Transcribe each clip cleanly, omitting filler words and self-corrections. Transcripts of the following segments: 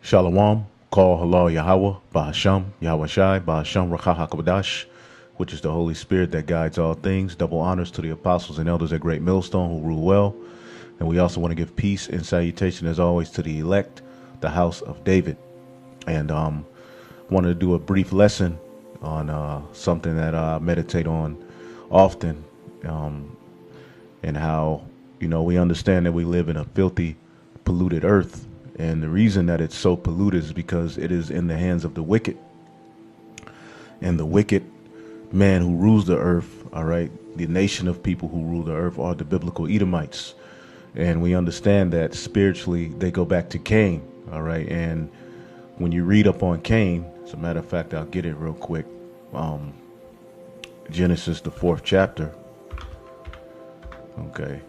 Shalom, call halal Yahweh, Bahasham, Yahweh Shai, Bahasham Rakha HaKadosh, which is the Holy Spirit that guides all things. Double honors to the apostles and elders at Great Millstone who rule well. And we also want to give peace and salutation, as always, to the elect, the house of David. And wanted to do a brief lesson on something that I meditate on often, and how, we understand that we live in a filthy, polluted earth. And the reason that it's so polluted is because it is in the hands of the wicked. And the wicked man who rules the earth, all right, the nation of people who rule the earth are the biblical Edomites. And we understand that spiritually they go back to Cain, all right. And when you read up on Cain, as a matter of fact, I'll get it real quick. Genesis, the 4th chapter. Okay.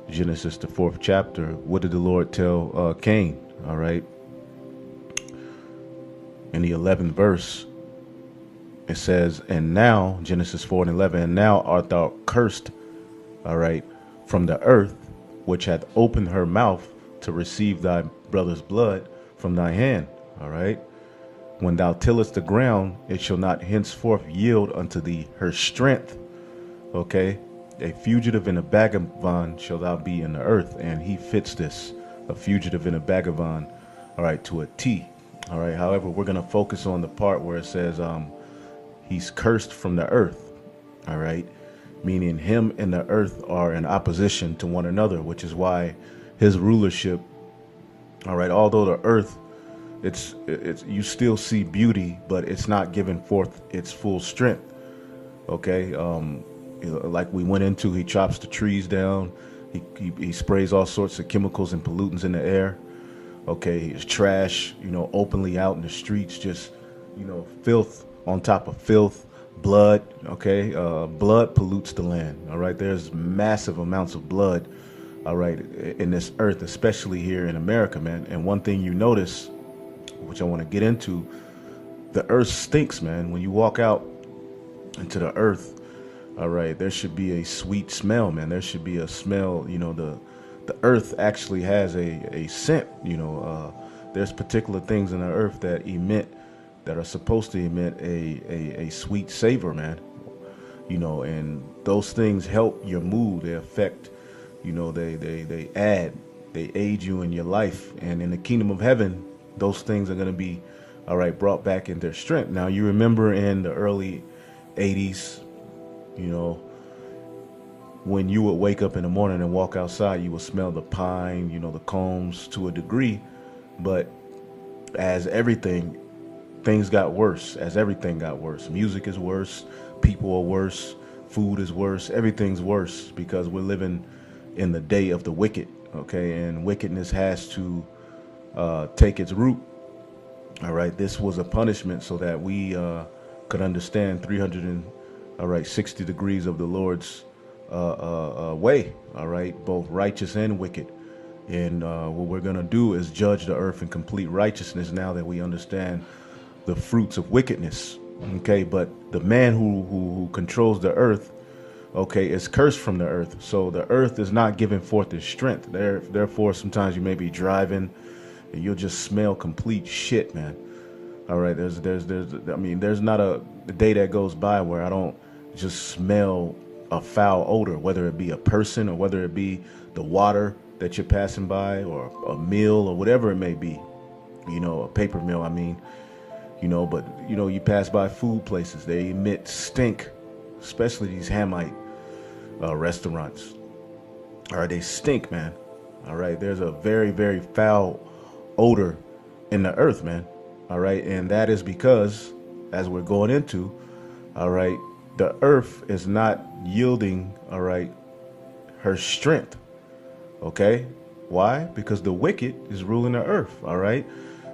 Genesis, the 4th chapter. What did the Lord tell Cain? All right. In the 11th verse, it says, and now, Genesis 4:11, and now art thou cursed, all right, from the earth, which hath opened her mouth to receive thy brother's blood from thy hand, all right. When thou tillest the ground, it shall not henceforth yield unto thee her strength, okay. A fugitive and a vagabond shall thou be in the earth. And he fits this, a fugitive and a vagabond, all right, to a T. All right. However, we're going to focus on the part where it says he's cursed from the earth. All right. Meaning him and the earth are in opposition to one another, which is why his rulership. All right. Although the earth, it's you still see beauty, but it's not giving forth its full strength. OK. Like we went into, he chops the trees down. He sprays all sorts of chemicals and pollutants in the air. Okay, his trash, openly out in the streets, just, filth on top of filth, blood. Okay, blood pollutes the land. All right, there's massive amounts of blood. All right, in this earth, especially here in America, man. And one thing you notice, which I want to get into, the earth stinks, man. When you walk out into the earth, all right, there should be a sweet smell, man. There should be a smell, the earth actually has a scent, there's particular things in the earth that are supposed to emit a sweet savor, man. And those things help your mood. They affect, they aid you in your life. And in the kingdom of heaven, those things are going to be, all right, brought back in their strength. Now, you remember in the early 80s, when you would wake up in the morning and walk outside, you would smell the pine, the combs to a degree. But as things got worse. As everything got worse. Music is worse. People are worse. Food is worse. Everything's worse because we're living in the day of the wicked. Okay. And wickedness has to take its root. All right. This was a punishment so that we could understand 60 degrees of the Lord's way, all right, both righteous and wicked. And what we're going to do is judge the earth in complete righteousness now that we understand the fruits of wickedness, okay. But the man who controls the earth, okay, is cursed from the earth. So the earth is not giving forth its strength. Therefore, sometimes you may be driving and you'll just smell complete shit, man. All right, there's not a day that goes by where I don't just smell a foul odor, whether it be a person or whether it be the water that you're passing by or a meal or whatever it may be, a paper mill, but you pass by food places, they emit stink, especially these Hamite restaurants. All right, they stink, man. All right, there's a very, very foul odor in the earth, man. All right, and that is because, as we're going into, all right, the earth is not yielding, all right, her strength. Okay. Why? Because the wicked is ruling the earth. All right.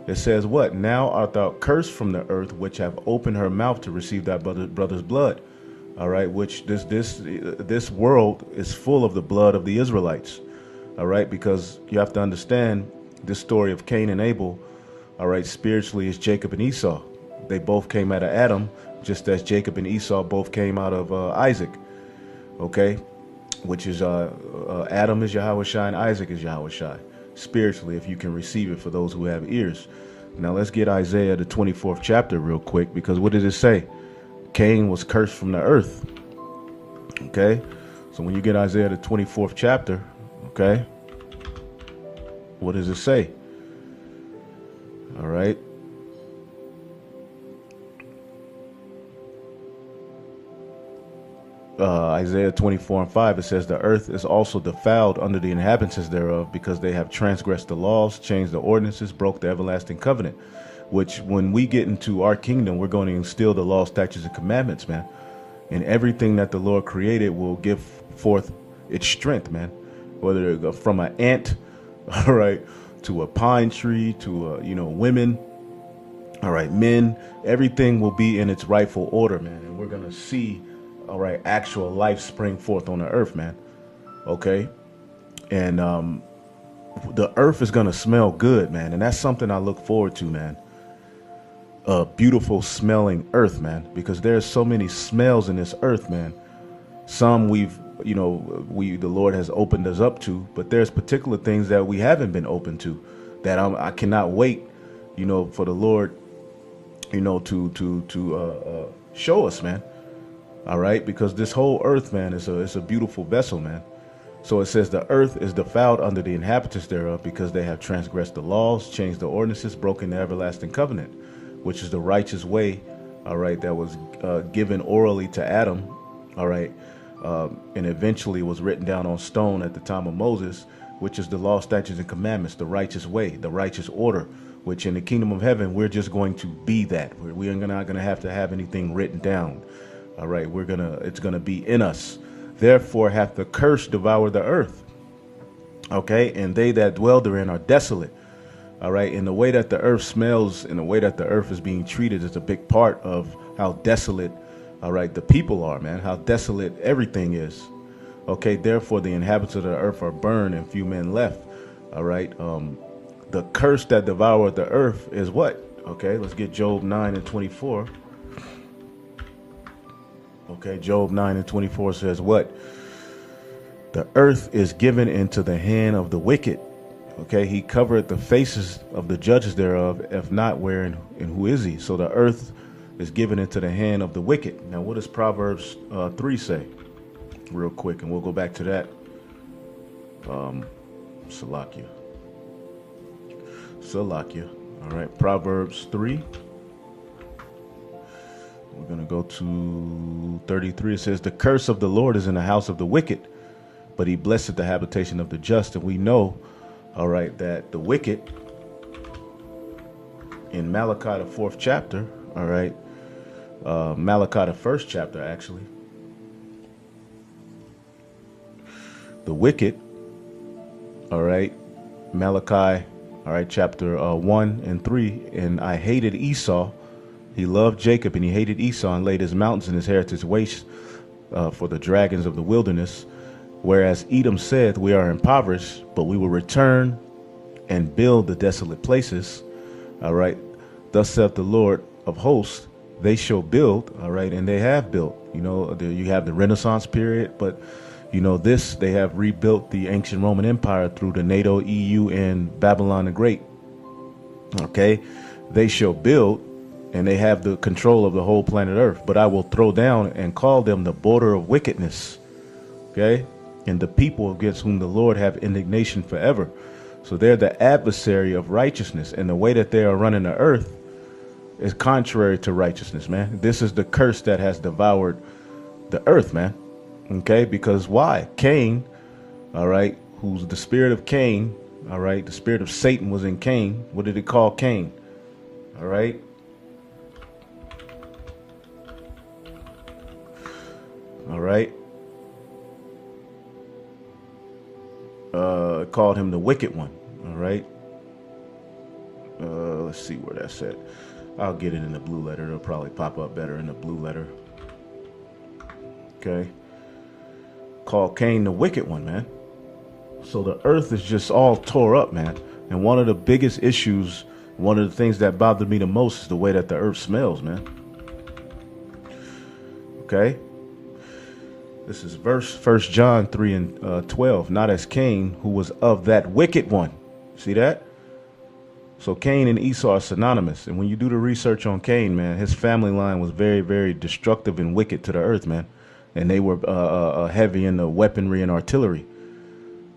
It says what? Now art thou cursed from the earth, which have opened her mouth to receive thy brother's blood. All right. Which this world is full of the blood of the Israelites. All right. Because you have to understand this story of Cain and Abel. All right. Spiritually, is Jacob and Esau. They both came out of Adam, just as Jacob and Esau both came out of Isaac. Okay. Which is Adam is Yahweh Shai and Isaac is Yahweh Shai. spiritually if you can receive it for those who have ears. Now let's get Isaiah the 24th chapter real quick, because what does it say? Cain was cursed from the earth. Okay, so when you get Isaiah the 24th chapter, okay, what does it say? All right. Isaiah 24:5, it says, the earth is also defiled under the inhabitants thereof, because they have transgressed the laws, changed the ordinances, broke the everlasting covenant. Which, when we get into our kingdom, we're going to instill the law, statutes, and commandments, man. And everything that the Lord created will give forth its strength, man. Whether it go from an ant, all right, to a pine tree, to women, all right, men, everything will be in its rightful order, man. And we're gonna see, all right, actual life spring forth on the earth, man. Okay, and the earth is gonna smell good, man, and that's something I look forward to, man. A beautiful smelling earth, man, because there's so many smells in this earth, man. Some the Lord has opened us up to, but there's particular things that we haven't been open to, that I cannot wait, for the Lord, to show us, man. All right, because this whole earth, man, is a beautiful vessel, man. So it says the earth is defiled under the inhabitants thereof, because they have transgressed the laws, changed the ordinances, broken the everlasting covenant, which is the righteous way, all right, that was given orally to Adam, all right, and eventually was written down on stone at the time of Moses, which is the law, statutes, and commandments, the righteous way, the righteous order, which in the kingdom of heaven, we're just going to be that. We're not going to have anything written down. All right, it's going to be in us. Therefore hath the curse devoured the earth. Okay, and they that dwell therein are desolate. All right, and the way that the earth smells and the way that the earth is being treated is a big part of how desolate, all right, the people are, man, how desolate everything is. Okay, therefore the inhabitants of the earth are burned and few men left. All right, the curse that devoured the earth is what? Okay, let's get Job 9:24. Okay, Job 9:24 says what? The earth is given into the hand of the wicked. Okay, he covered the faces of the judges thereof, if not where and who is he? So the earth is given into the hand of the wicked. Now, what does Proverbs 3 say? Real quick, and we'll go back to that. Salakia. All right, Proverbs 3. We're going to go to 33. It says, the curse of the Lord is in the house of the wicked, but he blesseth the habitation of the just. And we know, all right, that the wicked in Malachi, the 4th chapter, all right, Malachi, the 1st chapter, actually, the wicked, all right, Malachi, all right, chapter 1 and 3, and I hated Esau. He loved Jacob, and he hated Esau, and laid his mountains and his heritage waste for the dragons of the wilderness. Whereas Edom said, we are impoverished, but we will return and build the desolate places. All right. Thus saith the Lord of hosts, they shall build. All right. And they have built. You have the Renaissance period, but, they have rebuilt the ancient Roman Empire through the NATO, EU, and Babylon the Great. Okay. They shall build, and they have the control of the whole planet Earth. But I will throw down and call them the border of wickedness. Okay. And the people against whom the Lord have indignation forever. So they're the adversary of righteousness. And the way that they are running the earth is contrary to righteousness, man. This is the curse that has devoured the earth, man. Okay. Because why? Cain, all right, who's the spirit of Cain, all right, the spirit of Satan was in Cain. What did it call Cain? All right. All right. Called him the wicked one. All right. Let's see where that's at. I'll get it in the blue letter. It'll probably pop up better in the blue letter. Okay. Called Cain the wicked one, man. So the earth is just all tore up, man. And one of the biggest issues, one of the things that bothered me the most is the way that the earth smells, man. Okay. This is 1 John 3 and 12. Not as Cain, who was of that wicked one. See that? So Cain and Esau are synonymous. And when you do the research on Cain, man, his family line was very, very destructive and wicked to the earth, man. And they were heavy in the weaponry and artillery.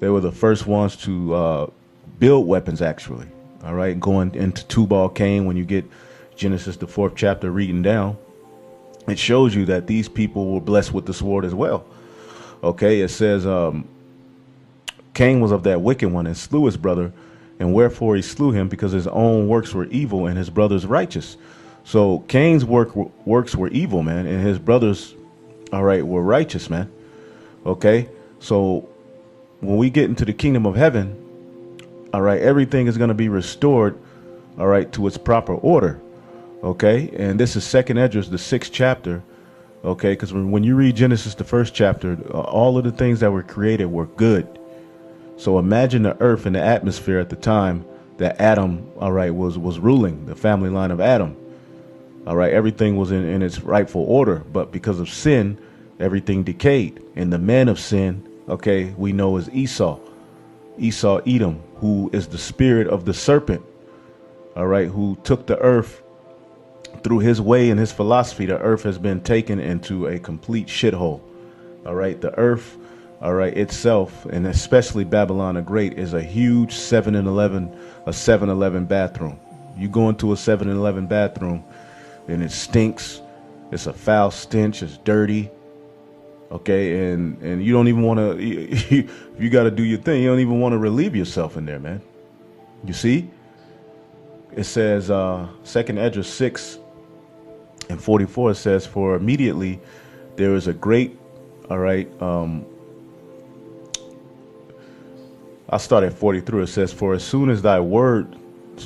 They were the first ones to build weapons, actually. All right, going into Tubal Cain, when you get Genesis, the 4th chapter, reading down, it shows you that these people were blessed with the sword as well. Okay, it says Cain was of that wicked one and slew his brother, and wherefore he slew him, because his own works were evil and his brother's righteous. So Cain's works were evil, man, and his brothers, all right, were righteous, man. Okay, so when we get into the kingdom of heaven, all right, everything is going to be restored, all right, to its proper order. Okay, and this is Second Esdras, the 6th chapter. Okay, because when you read Genesis, the 1st chapter, all of the things that were created were good. So imagine the earth and the atmosphere at the time that Adam, all right, was ruling, the family line of Adam. All right, everything was in its rightful order, but because of sin, everything decayed. And the man of sin, okay, we know is Esau, Edom, who is the spirit of the serpent, all right, who took the earth through his way and his philosophy. The earth has been taken into a complete shithole. All right, the earth, all right, itself, and especially Babylon the Great, is a huge 7-Eleven bathroom. You go into a 7-Eleven bathroom and it stinks. It's a foul stench. It's dirty. Okay, and you don't even want to, you got to do your thing. You don't even want to relieve yourself in there, man. You see? It says, 2nd Esdras 6:44, it says, for immediately there is a great, all right, I'll start at 43. It says, for as soon as thy word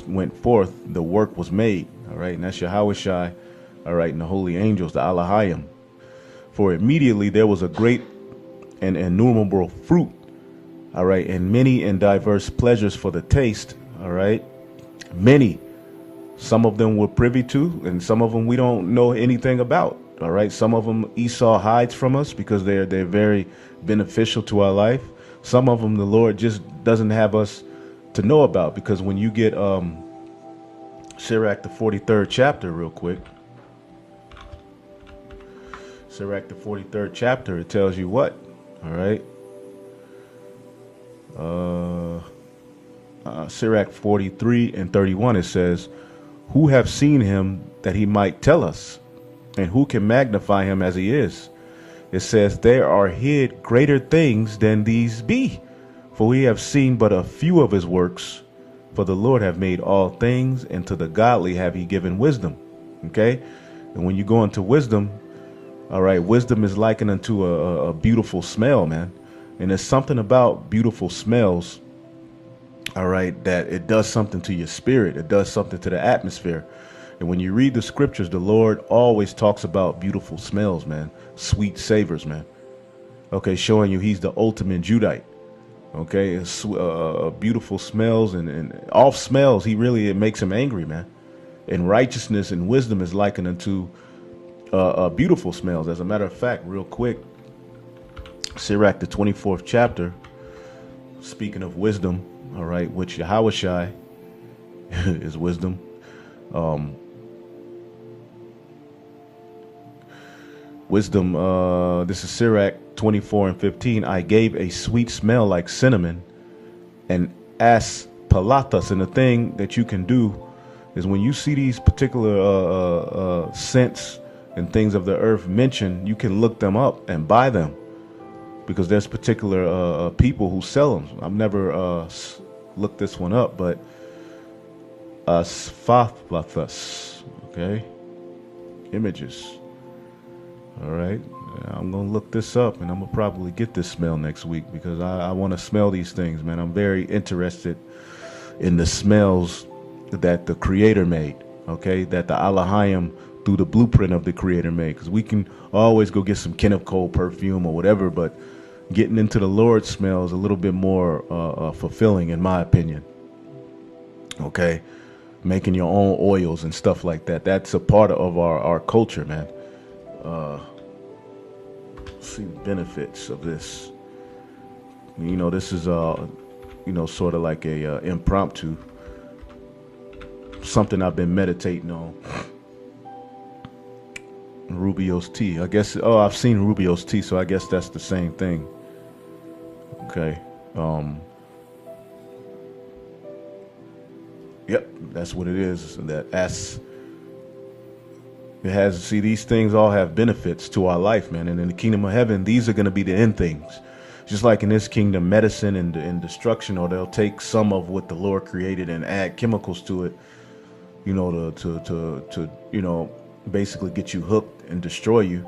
went forth, the work was made. All right, and that's Yahushai, all right, and the holy angels, the Alahayim. For immediately there was a great and innumerable fruit, all right, and many and diverse pleasures for the taste, all right, many. Some of them we're privy to, and some of them we don't know anything about, all right. Some of them Esau hides from us because they're very beneficial to our life. Some of them the Lord just doesn't have us to know about, because when you get Sirach, the 43rd chapter, real quick. Sirach, the 43rd chapter, it tells you what, all right. Sirach 43:31, it says, who have seen him that he might tell us, and who can magnify him as he is? It says, there are hid greater things than these be, for we have seen but a few of his works. For the Lord have made all things, and to the godly have he given wisdom. Okay, and when you go into wisdom, all right, wisdom is likened unto a beautiful smell, man. And there's something about beautiful smells, all right, that it does something to your spirit. It does something to the atmosphere. And when you read the scriptures, the Lord always talks about beautiful smells, man. Sweet savors, man. Okay, showing you he's the ultimate Judite. Okay, it's, beautiful smells and off smells. It makes him angry, man. And righteousness and wisdom is likened unto beautiful smells. As a matter of fact, real quick, Sirach, the 24th chapter, speaking of wisdom, all right, which Yahushai is wisdom. Wisdom, this is Sirach 24:15. I gave a sweet smell like cinnamon and aspalathus. And the thing that you can do is when you see these particular scents and things of the earth mentioned, you can look them up and buy them, because there's particular people who sell them. I've never looked this one up, but aspalathus, okay, images. All right, I'm gonna look this up, and I'm gonna probably get this smell next week, because I want to smell these things, man. I'm very interested in the smells that the Creator made, okay, that the Alahayim through the blueprint of the Creator made. Because we can always go get some Kenneth Cole perfume or whatever, but getting into the Lord smells a little bit more fulfilling, in my opinion. Okay, making your own oils and stuff like that. That's a part of our culture, man. See the benefits of this. You know, this is sort of like a impromptu, something I've been meditating on. Rubio's tea. I guess. Oh, I've seen Rubio's tea, so I guess that's the same thing. Okay. Yep, that's what it is. That's it has. See, these things all have benefits to our life, man. And in the kingdom of heaven, these are going to be the end things. Just like in this kingdom, medicine and destruction, or they'll take some of what the Lord created and add chemicals to it, to basically get you hooked and destroy you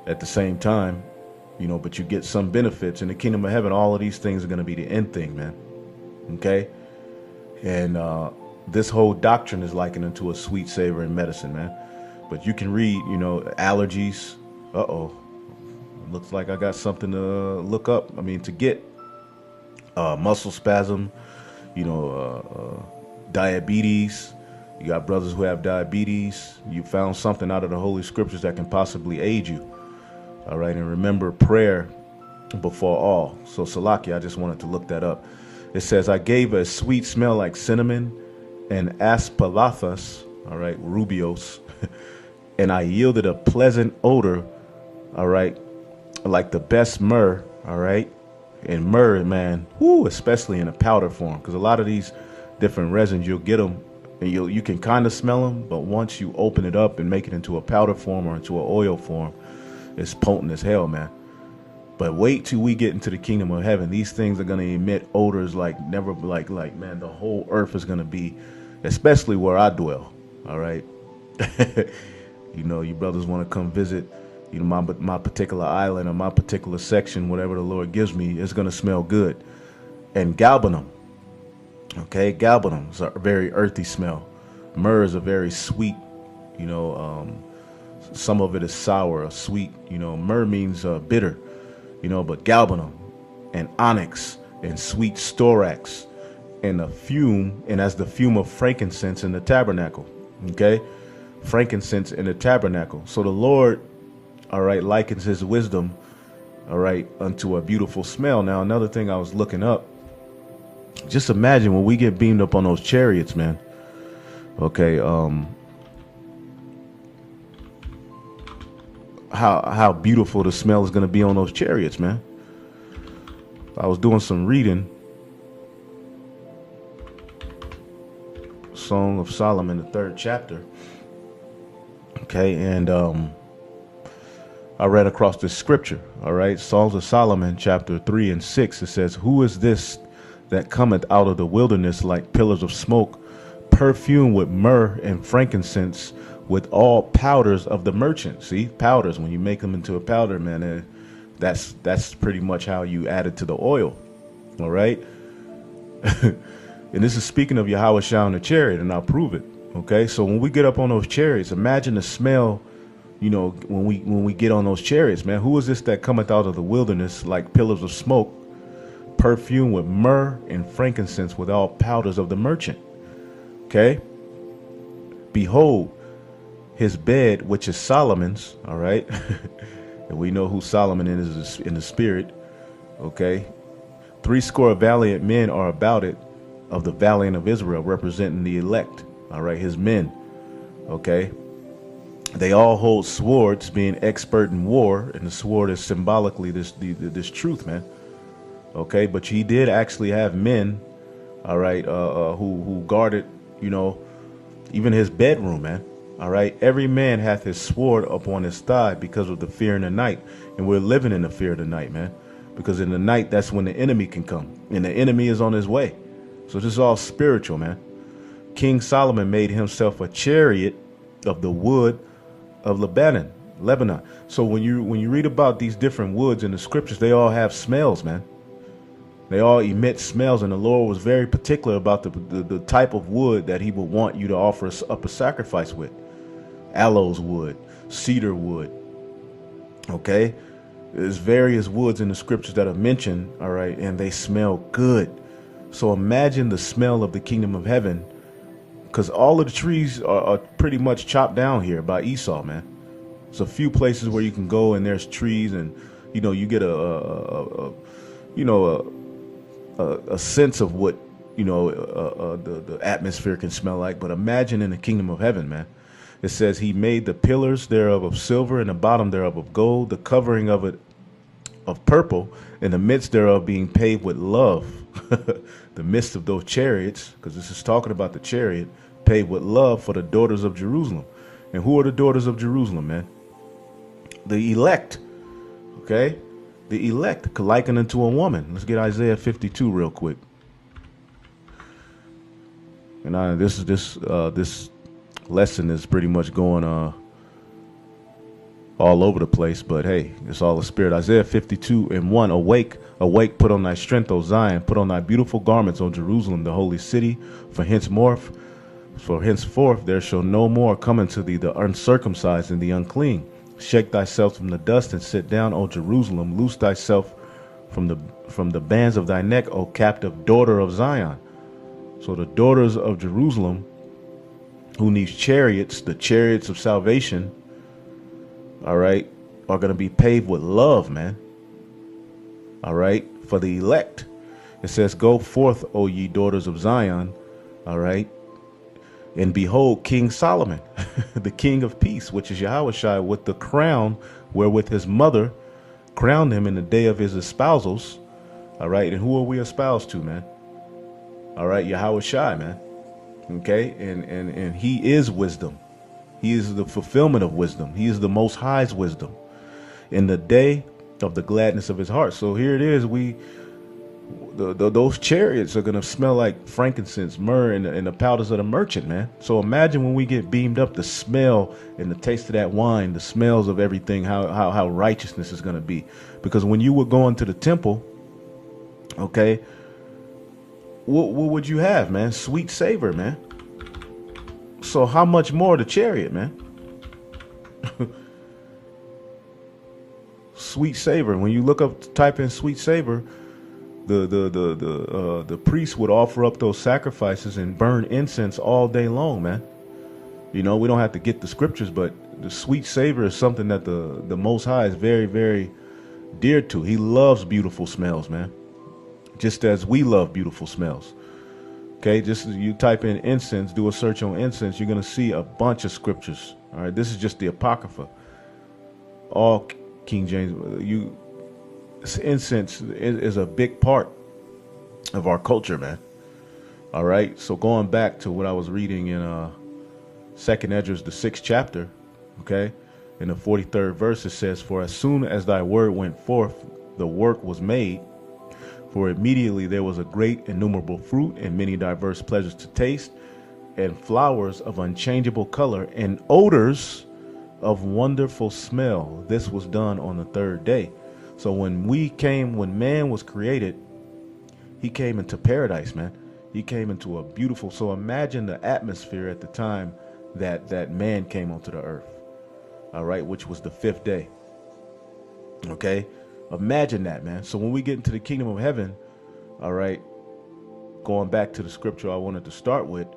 at the same time, but you get some benefits. In the kingdom of heaven, all of these things are going to be the end thing, man. Okay? And this whole doctrine is likened into a sweet savor in medicine, man. But you can read, allergies. Looks like I got something to look up. To get muscle spasm, diabetes. You got brothers who have diabetes. You found something out of the Holy Scriptures that can possibly aid you. All right. And remember prayer before all. So Salaki, I just wanted to look that up. It says, I gave a sweet smell like cinnamon and aspalathus, all right, rubios, and I yielded a pleasant odor, all right, like the best myrrh, all right. And myrrh, man, especially in a powder form, because a lot of these different resins, you'll get them and you can kind of smell them, but once you open it up and make it into a powder form or into an oil form, it's potent as hell, man. But wait till we get into the kingdom of heaven. These things are going to emit odors like never, like man, the whole earth is going to be, especially where I dwell. All right. You brothers want to come visit, my particular island or my particular section, whatever the Lord gives me, it's going to smell good. And galbanum. Okay. Galbanum is a very earthy smell. Myrrh is a very sweet, some of it is sour or sweet, myrrh means bitter. But galbanum and onyx and sweet storax and a fume, and that's the fume of frankincense in the tabernacle. Okay. Frankincense in the tabernacle. So the Lord, all right, likens his wisdom, all right, unto a beautiful smell. Now, another thing I was looking up, just imagine when we get beamed up on those chariots, man. Okay. How beautiful the smell is going to be on those chariots, man. I was doing some reading. Song of Solomon, the 3rd chapter. Okay, and I read across this scripture. All right, Songs of Solomon, chapter 3 and 6. It says, "Who is this that cometh out of the wilderness like pillars of smoke, perfumed with myrrh and frankincense, with all powders of the merchant?" See, powders, when you make them into a powder, man, that's pretty much how you add it to the oil. All right. And this is speaking of Yahweh Shah on the chariot, and I'll prove it. Okay. So when we get up on those chariots, imagine the smell, when we get on those chariots, man. Who is this that cometh out of the wilderness like pillars of smoke, perfumed with myrrh and frankincense, with all powders of the merchant? Okay. Behold, his bed, which is Solomon's, all right. And we know who Solomon is in the spirit. Okay. 80 valiant men are about it, of the valiant of Israel, representing the elect. All right. His men. Okay. They all hold swords, being expert in war. And the sword is symbolically this truth, man. Okay. But he did actually have men, all right, who guarded, even his bedroom, man. All right. Every man hath his sword upon his thigh because of the fear in the night. And we're living in the fear of the night, man, because in the night, that's when the enemy can come, and the enemy is on his way. So this is all spiritual, man. King Solomon made himself a chariot of the wood of Lebanon. So when you read about these different woods in the scriptures, they all have smells, man. They all emit smells, and the Lord was very particular about the type of wood that he would want you to offer up a sacrifice with. Aloes wood, cedar wood. Okay? There's various woods in the scriptures that are mentioned, all right, and they smell good. So imagine the smell of the kingdom of heaven, because all of the trees are pretty much chopped down here by Esau, man. There's a few places where you can go and there's trees, and you get a a sense of what the atmosphere can smell like. But imagine in the kingdom of heaven, man. It says he made the pillars thereof of silver and the bottom thereof of gold, the covering of it of purple, in the midst thereof being paved with love. The midst of those chariots, because this is talking about the chariot, paved with love for the daughters of Jerusalem. And who are the daughters of Jerusalem, man? The elect. Okay? The elect, likened unto a woman. Let's get Isaiah 52 real quick. And this lesson is pretty much going all over the place, but hey, it's all the spirit. Isaiah 52:1. Awake, awake, put on thy strength, O Zion, put on thy beautiful garments, O Jerusalem, the holy city. For henceforth there shall no more come unto thee the uncircumcised and the unclean. Shake thyself from the dust and sit down, O Jerusalem. Loose thyself from the bands of thy neck, O captive daughter of Zion. So the daughters of Jerusalem, who needs chariots, the chariots of salvation, all right, are going to be paved with love, man. All right, for the elect. It says, go forth, O ye daughters of Zion, all right, and behold King Solomon, the King of peace, which is Yahushua, with the crown wherewith his mother crowned him in the day of his espousals. All right, and who are we espoused to, man? All right, Yahushua, man. Okay, and he is wisdom. He is the fulfillment of wisdom. He is the Most High's wisdom in the day of the gladness of his heart. So here it is. Those chariots are going to smell like frankincense, myrrh, and the powders of the merchant, man. So imagine when we get beamed up, the smell and the taste of that wine, the smells of everything, how righteousness is going to be. Because when you were going to the temple, okay, what would you have, man? Sweet savor, man. So how much more the chariot, man? Sweet savor. When you look up, type in sweet savor, the priest would offer up those sacrifices and burn incense all day long, man. You know, we don't have to get the scriptures, but the sweet savor is something that the Most High is very, very dear to. He loves beautiful smells, man. Just as we love beautiful smells. Okay, just as you type in incense, do a search on incense, you're going to see a bunch of scriptures. All right, this is just the Apocrypha. All King James, incense is a big part of our culture, man. All right, so going back to what I was reading in Second Esdras, the 6th chapter, okay, in the 43rd verse, it says, for as soon as thy word went forth, the work was made. For immediately there was a great innumerable fruit and many diverse pleasures to taste, and flowers of unchangeable color and odors of wonderful smell. This was done on the 3rd day. So when man was created, he came into paradise, man. He came into a beautiful, so imagine the atmosphere at the time that man came onto the earth. All right, which was the 5th day. Okay. Imagine that, man. So when we get into the kingdom of heaven, all right, going back to the scripture I wanted to start with,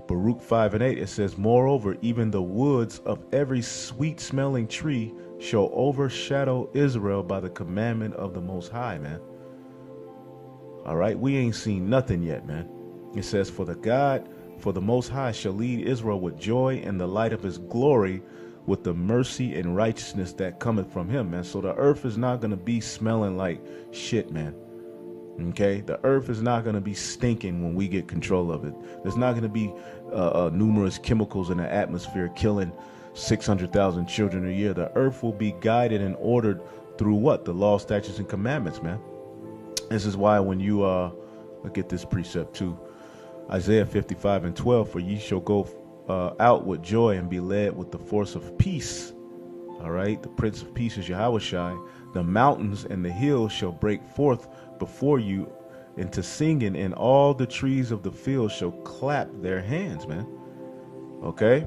Baruch 5:8, it says, moreover, even the woods of every sweet smelling tree shall overshadow Israel by the commandment of the Most High, man. All right, we ain't seen nothing yet, man. It says, for the Most High shall lead Israel with joy and the light of his glory, with the mercy and righteousness that cometh from him, man. So the earth is not going to be smelling like shit, man. Okay, the earth is not going to be stinking when we get control of it. There's not going to be numerous chemicals in the atmosphere killing 600,000 children a year. The earth will be guided and ordered through what? The law, statutes, and commandments, man. This is why when you look at this precept too, Isaiah 55:12, for ye shall go out with joy and be led with the force of peace. All right, the Prince of Peace is Yahushua. The mountains and the hills shall break forth before you into singing, and all the trees of the field shall clap their hands, man. Okay.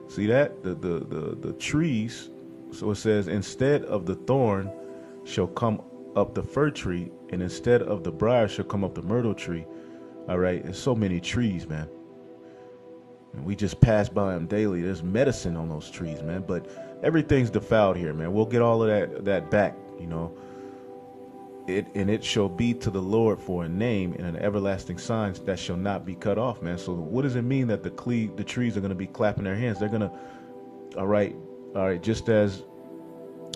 See that? The trees. So it says, instead of the thorn shall come up the fir tree, and instead of the briar shall come up the myrtle tree. All right. There's so many trees, man. And we just pass by them daily. There's medicine on those trees, man. But everything's defiled here, man. We'll get all of that back, you know. it shall be to the Lord for a name and an everlasting sign that shall not be cut off, man. So what does it mean that the trees are going to be clapping their hands? They're going to, all right, just as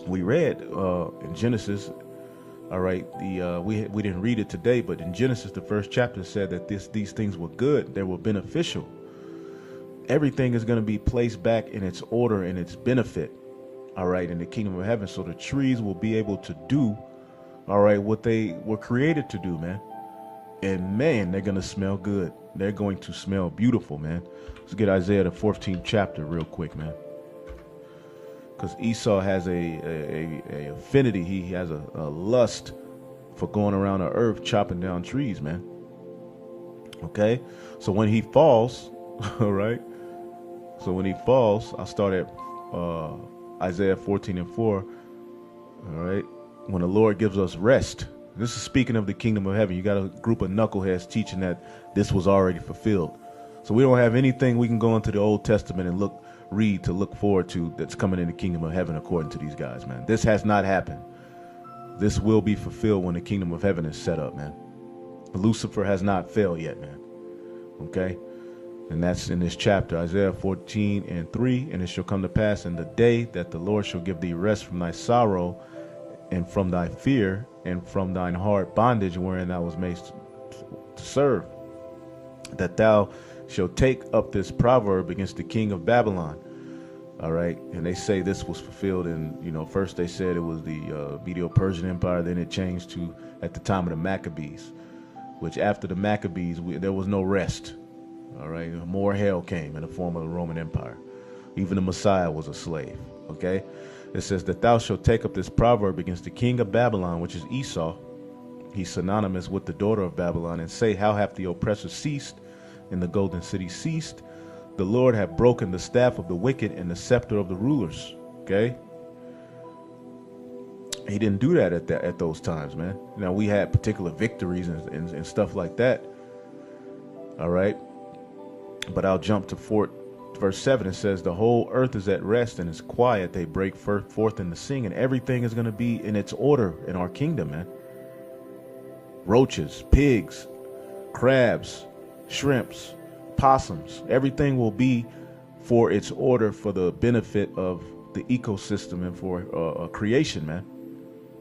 we read in Genesis, all right, we didn't read it today, but in Genesis, the first chapter said that these things were good, they were beneficial. Everything is going to be placed back in its order and its benefit, all right, in the kingdom of heaven. So the trees will be able to do, all right, what they were created to do, man. And man, they're going to smell good. They're going to smell beautiful, man. Let's get Isaiah the 14th chapter real quick, man. Because Esau has a affinity. He has a lust for going around the earth chopping down trees, man. Okay? So when he falls, all right? So when he falls, I'll start at Isaiah 14:4. All right? When the Lord gives us rest. This is speaking of the kingdom of heaven. You got a group of knuckleheads teaching that this was already fulfilled. So we don't have anything we can go into the Old Testament and read to look forward to that's coming in the kingdom of heaven according to these guys, man. This has not happened. This will be fulfilled when the kingdom of heaven is set up, man. Lucifer has not failed yet, man. Okay? And that's in this chapter, Isaiah 14:3. And it shall come to pass in the day that the Lord shall give thee rest from thy sorrow and from thy fear and from thine hard bondage wherein thou was made to serve, that thou shalt take up this proverb against the king of Babylon. All right. And they say this was fulfilled in, first they said it was the Medo-Persian Empire. Then it changed to at the time of the Maccabees, which after the Maccabees, there was no rest. All right. More hell came in the form of the Roman Empire. Even the Messiah was a slave. Okay. It says that thou shalt take up this proverb against the king of Babylon, which is Esau. He's synonymous with the daughter of Babylon, and say, how hath the oppressor ceased and the golden city ceased? The Lord hath broken the staff of the wicked and the scepter of the rulers. Okay. He didn't do that at those times, man. Now we had particular victories and stuff like that. All right. But I'll jump to verse 7. It says, the whole earth is at rest and is quiet. They break forth in the sing, and everything is going to be in its order in our kingdom, man. Roaches, pigs, crabs, shrimps, possums, everything will be for its order, for the benefit of the ecosystem and for creation, man.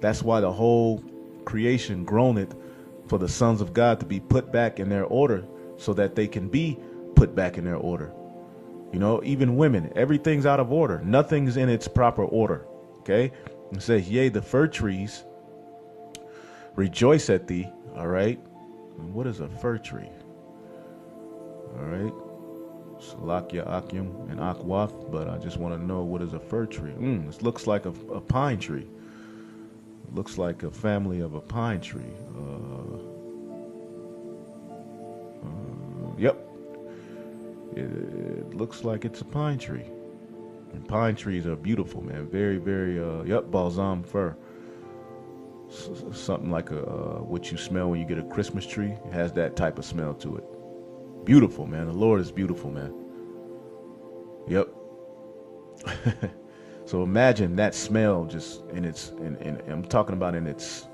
That's why the whole creation groaneth for the sons of God to be put back in their order, so that they can be put back in their order. Even women, everything's out of order. Nothing's in its proper order. Okay. It says, yea, the fir trees rejoice at thee. All right. And what is a fir tree? All right. Salakia, Akim, and Akwath. But I just want to know, what is a fir tree? This looks like a pine tree. It looks like a family of a pine tree. Yep. It looks like it's a pine tree. And pine trees are beautiful, man. Very, very, balsam fir. Something like what you smell when you get a Christmas tree. It has that type of smell to it. Beautiful, man. The Lord is beautiful, man. Yep. So imagine that smell just in its, and I'm talking about in its,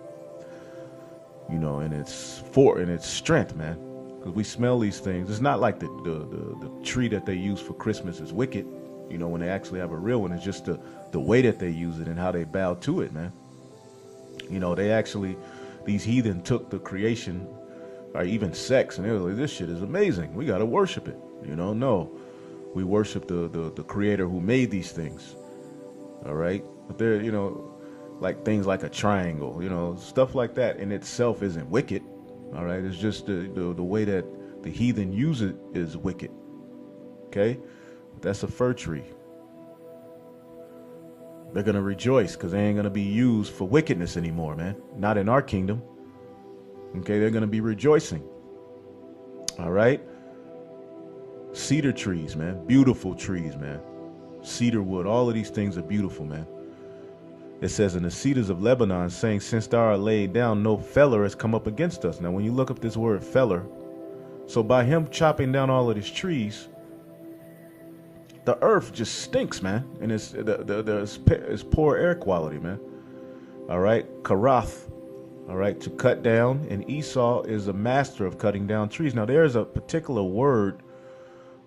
in its strength, man. Because we smell these things. It's not like the tree that they use for Christmas is wicked, when they actually have a real one. It's just the way that they use it and how they bow to it, man. These heathen took the creation, or even sex, and they were like, this shit is amazing. We got to worship it. No. We worship the creator who made these things. All right. But they're, like things like a triangle, stuff like that in itself isn't wicked. All right, it's just the way that the heathen use it is wicked. Okay, that's a fir tree. They're gonna rejoice because they ain't gonna be used for wickedness anymore, man. Not in our kingdom. Okay, they're gonna be rejoicing. All right. Cedar trees, man, beautiful trees, man. Cedar wood, all of these things are beautiful, man. It says, in the cedars of Lebanon, saying, since thou art laid down, no feller has come up against us. Now, when you look up this word feller, so by him chopping down all of these trees, the earth just stinks, man. And it's poor air quality, man. All right. Karath, all right, to cut down, and Esau is a master of cutting down trees. Now, there is a particular word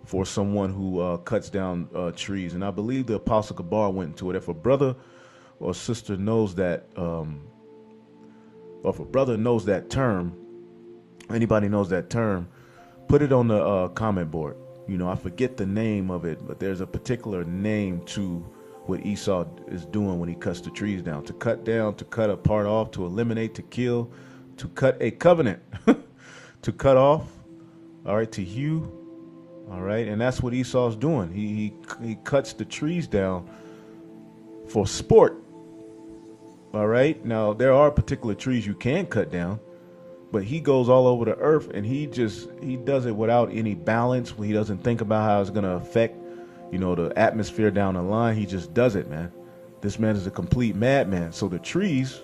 for someone who cuts down trees, and I believe the Apostle Kabar went into it. If a brother or sister knows that, or if a brother knows that term, anybody knows that term, put it on the comment board. You know, I forget the name of it, but there's a particular name to what Esau is doing when he cuts the trees down. To cut down, to cut a part off, to eliminate, to kill, to cut a covenant, to cut off, all right, to hew, all right, and that's what Esau's doing. He cuts the trees down for sport, all right. Now, there are particular trees you can cut down, but he goes all over the earth, and he does it without any balance. He doesn't think about how it's going to affect, you know, the atmosphere down the line. He just does it, man. This man is a complete madman. So the trees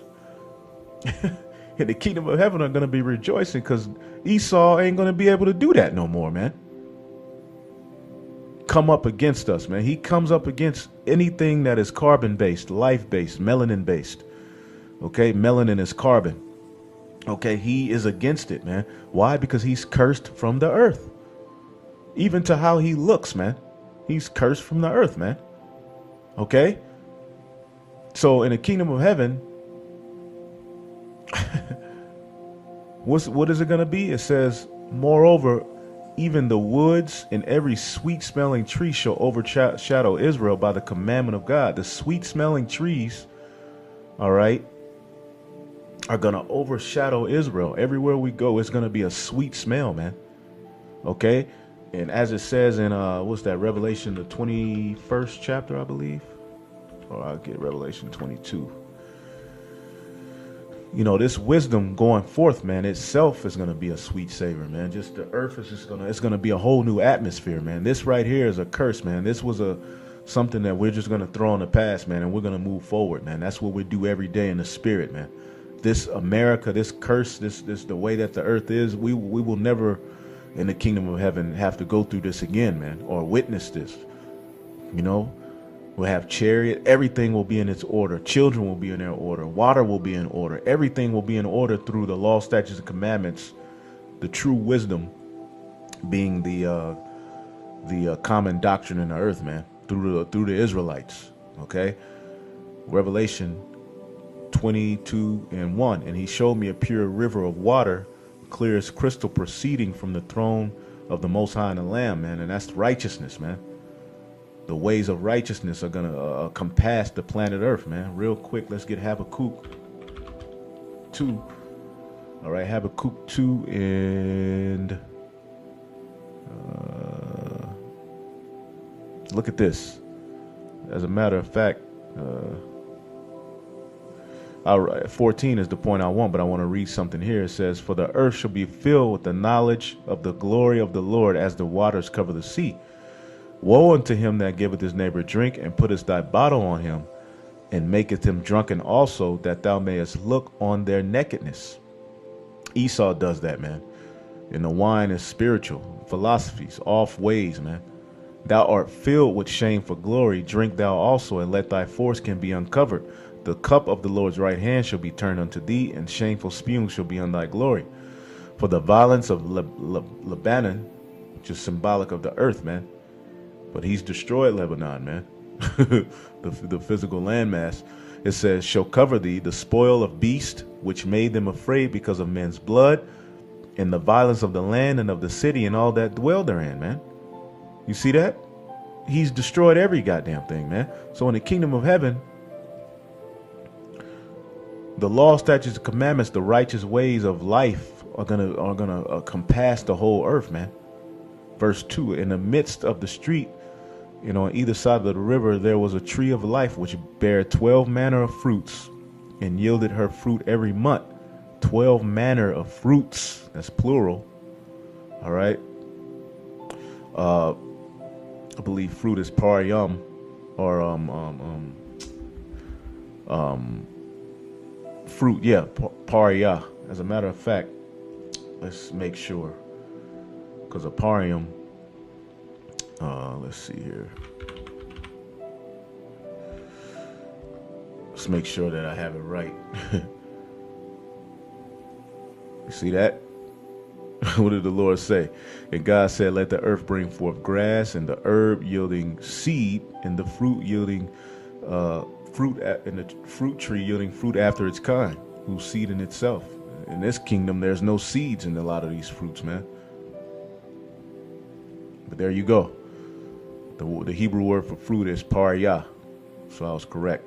in the kingdom of heaven are going to be rejoicing because Esau ain't going to be able to do that no more, man. Come up against us, man. He comes up against anything that is carbon-based, life-based, melanin-based. Okay, melanin is carbon. Okay, he is against it, man. Why? Because he's cursed from the earth. Even to how he looks, man. He's cursed from the earth, man. Okay? So in the kingdom of heaven, what is it going to be? It says, moreover, even the woods and every sweet-smelling tree shall overshadow Israel by the commandment of God. The sweet-smelling trees, all right, are going to overshadow Israel. Everywhere we go, it's going to be a sweet smell, man. Okay? And as it says in, what's that, Revelation, the 21st chapter, I believe? Or I'll get Revelation 22. You know, this wisdom going forth, man, itself is going to be a sweet savor, man. Just the earth is just it's going to be a whole new atmosphere, man. This right here is a curse, man. This was something that we're just going to throw in the past, man, and we're going to move forward, man. That's what we do every day in the spirit, man. This America, this curse, this the way that the earth is, we will never in the kingdom of heaven have to go through this again, man, or witness this. You know, we'll have chariot, everything will be in its order. Children will be in their order. Water will be in order. Everything will be in order through the law, statutes, and commandments. The true wisdom being the common doctrine in the earth, man, through the Israelites. Okay, Revelation 22:1, and he showed me a pure river of water, clear as crystal, proceeding from the throne of the Most High and the Lamb, man. And that's righteousness, man. The ways of righteousness are gonna compass the planet Earth, man. Real quick, let's get Habakkuk 2. All right, Habakkuk 2, and look at this. As a matter of fact, 14 is the point I want, but I want to read something here. It says, for the earth shall be filled with the knowledge of the glory of the Lord as the waters cover the sea. Woe unto him that giveth his neighbor drink, and puttest thy bottle on him, and maketh him drunken also, that thou mayest look on their nakedness. Esau does that, man. And the wine is spiritual, philosophies, off ways, man. Thou art filled with shame for glory. Drink thou also, and let thy foreskin be uncovered. The cup of the Lord's right hand shall be turned unto thee, and shameful spewing shall be on thy glory. For the violence of Lebanon, which is symbolic of the earth, man. But he's destroyed Lebanon, man. the physical landmass. It says, shall cover thee the spoil of beast, which made them afraid because of men's blood, and the violence of the land and of the city and all that dwell therein, man. You see that? He's destroyed every goddamn thing, man. So in the kingdom of heaven, the law, statutes, and commandments, the righteous ways of life are gonna compass the whole earth, man. Verse 2, in the midst of the street, you know, on either side of the river, there was a tree of life which bare 12 manner of fruits, and yielded her fruit every month. 12 manner of fruits. That's plural. All right. I believe fruit is pariyum, or fruit, yeah, paria. As a matter of fact, let's make sure, because a parium, let's see here. Let's make sure that I have it right. You see that? What did the Lord say? And God said, let the earth bring forth grass, and the herb yielding seed, and the fruit yielding and the fruit tree yielding fruit after its kind, whose seed in itself. In this kingdom, there's no seeds in a lot of these fruits, man. But there you go. The Hebrew word for fruit is paryah. So I was correct.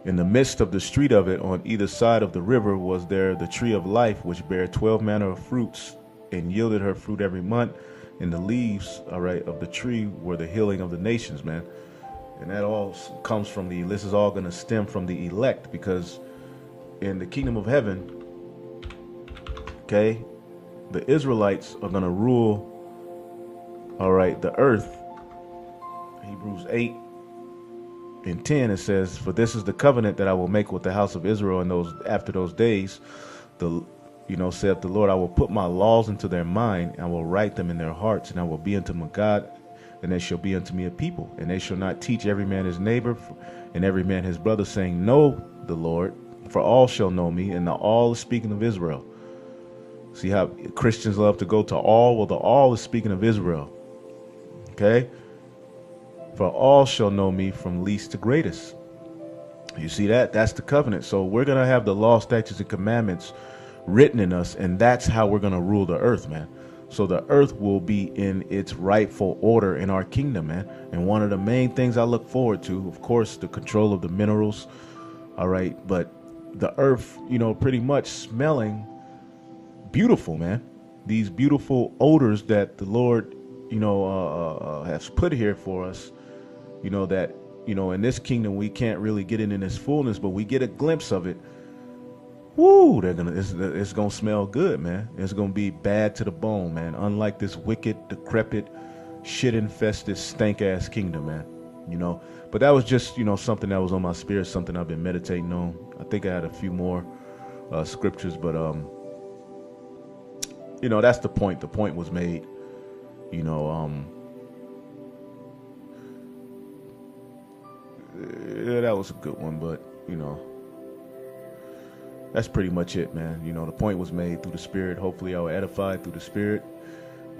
In the midst of the street of it, on either side of the river, was there the tree of life, which bare 12 manner of fruits, and yielded her fruit every month. And the leaves, all right, of the tree were the healing of the nations, man. And that all comes from this is all going to stem from the elect, because in the kingdom of heaven, okay, the Israelites are going to rule, all right, the earth. Hebrews 8 and 10, it says, for this is the covenant that I will make with the house of Israel in those after those days, saith the Lord, I will put my laws into their mind, and I will write them in their hearts, and I will be unto them a God, and they shall be unto me a people. And they shall not teach every man his neighbor and every man his brother, saying, know the Lord, for all shall know me. And the all is speaking of Israel. See how Christians love to go to all? Well, the all is speaking of Israel. Okay? For all shall know me from least to greatest. You see that? That's the covenant. So we're going to have the law, statutes, and commandments written in us, and that's how we're going to rule the earth, man. So the earth will be in its rightful order in our kingdom, man. And one of the main things I look forward to, of course, the control of the minerals. All right. But the earth, pretty much smelling beautiful, man. These beautiful odors that the Lord, has put here for us. That, in this kingdom, we can't really get it in its fullness, but we get a glimpse of it. Woo, it's going to smell good, man. It's going to be bad to the bone, man. Unlike this wicked, decrepit, shit-infested, stank-ass kingdom, man. But that was just, something that was on my spirit, something I've been meditating on. I think I had a few more scriptures, but, that's the point. The point was made, yeah, that was a good one, but that's pretty much it, man. The point was made through the Spirit. Hopefully I was edified through the Spirit. It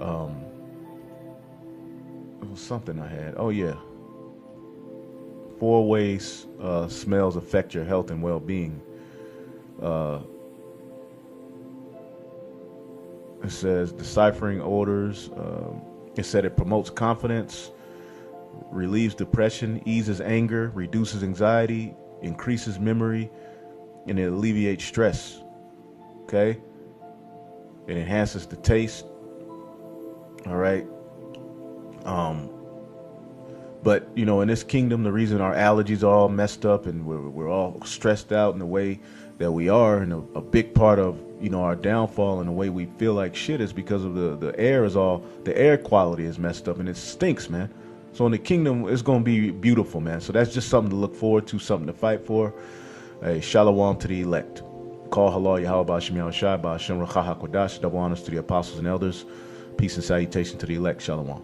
was something I had. Oh yeah. 4 ways smells affect your health and well-being. It says deciphering odors. It said it promotes confidence, relieves depression, eases anger, reduces anxiety, increases memory, and it alleviates stress. Okay? It enhances the taste. All right. But in this kingdom, the reason our allergies are all messed up and we're all stressed out in the way that we are, and a big part of our downfall and the way we feel like shit is because of the air quality is messed up and it stinks, man. So in the kingdom, it's going to be beautiful, man. So that's just something to look forward to, something to fight for. Hey, shalom to the elect. Call halal Yahweh Ba'Shem Yahushua Ba'Shem Ruach HaKodesh. Double honors to the apostles and elders. Peace and salutation to the elect. Shalom.